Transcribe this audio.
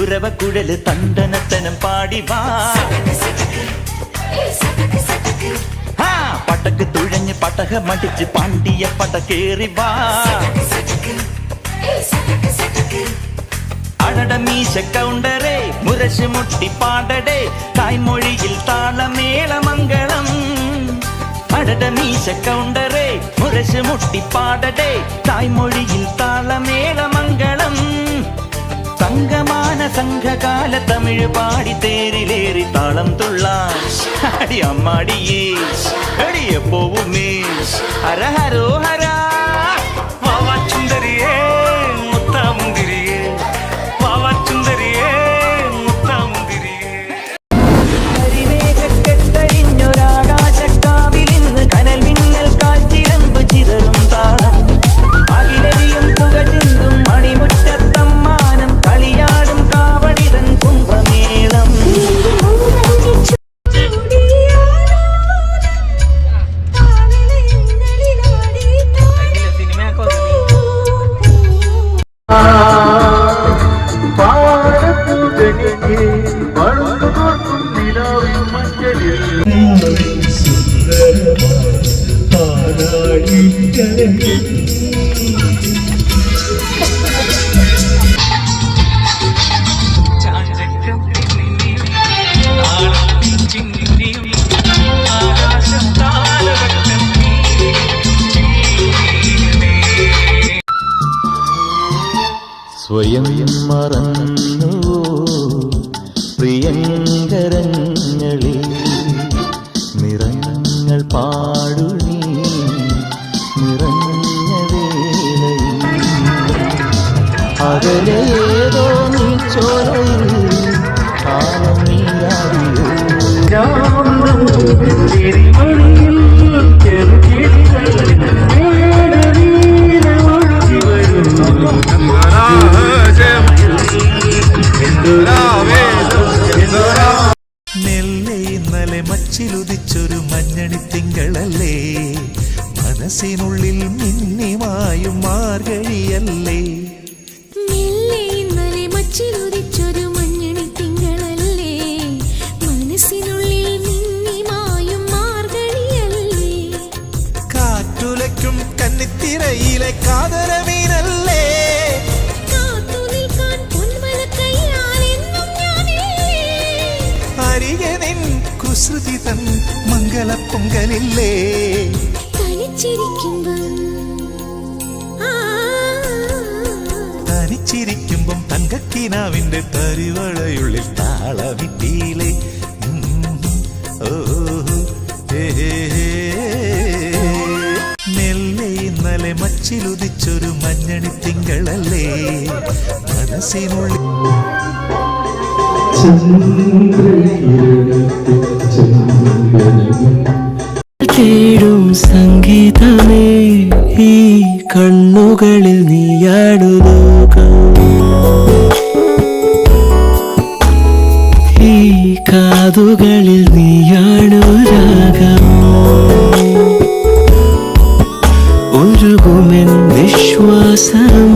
കുരവ കുഴല് തണ്ടനത്തനം പാടി വാ. പടക്ക് തുഴഞ്ഞ് പടക മടിച്ച് പാണ്ടിയ പടക്കേറി വാ. അടട മീശ കൗണ്ടറേ മുരശ് മുട്ടി പാടടേ തായ്മൊഴിയിൽ താളമേളമംഗളം. അടട മീശ കൗണ്ടറേ മുരശ് മുട്ടി പാടടേ തായ്മൊഴിയിൽ താളമേളമംഗളം. സംഗമാന സംഘകാല തമിഴ് പാടി തേരിലേറി താളം തുള്ളാൻ അടി അമ്മാടിയേ അടിയ പോവുമേ. ഹര ഹരോ ഹര വാവാച്ചുന്തരിയേ മുത്താമുന്തിരിയേ വാവാച്ചുന്തരിയേ മുത്താമുന്തിരിയേ. കരിമേഘക്കെട്ടഴിഞ്ഞൊരാകാശക്കാവിൽ ഇന്ന് കനൽ മിന്നൽ കാറ്റിരമ്പ് ചിതറും താളം. അകിലരിയും പുക ചിന്തും മണിമുറ്റത്തമ്മാനം കളിയാടും കാവടിതൻ കുംഭമേളം. സ്വയം മറന്നു പ്രിയങ്കരങ്ങളിൽ നിറങ്ങൾ പാടുനീ നിറഞ്ഞ വേളയിൽ അകലേതോ നീ ചോരയിൽ കാലം നീയാറിയോ. നെല്ലെ ഇന്നലെ മച്ചിലുദിച്ചൊരു മഞ്ഞണി തിങ്കളല്ലേ മനസ്സിനുള്ളിൽ മിന്നിമായും മാർഗഴിയല്ലേ. നെല്ലെ ഇന്നലെ മച്ചിലുദിച്ചൊരു മഞ്ഞണി തിങ്കളല്ലേ മനസ്സിനുള്ളിൽ മിന്നിമായും മാർഗഴിയല്ലേ. കാറ്റുലയ്ക്കും കന്നിത്തിരയിലെ കാതരമീനല്ലേ കാത്തു നിൽക്കാൻ പൊന്മലക്കയ്യാലെന്നും ഞാനില്ലേ. അരികെ നിൻ കുസൃതി തൻ മംഗളപ്പൊങ്കലില്ലേ. തനിച്ചിരിക്കുമ്പം തങ്കക്കിനാവിന്റെ തരിവളയുള്ളിൽ താളമിട്ടീലേ. നെല്ലെ ഇന്നലെ മച്ചിലുദിച്ചൊരു മഞ്ഞണി തിങ്കളല്ലേ മനസ്സിനുള്ളിൽ തേടും സംഗീതമേ ഈ കണ്ണുകളിൽ നീയാണു ലോകം. ഈ കാതുകളിൽ നീയാണു രാഗം. ഒഴുകുമെൻ വിശ്വാസം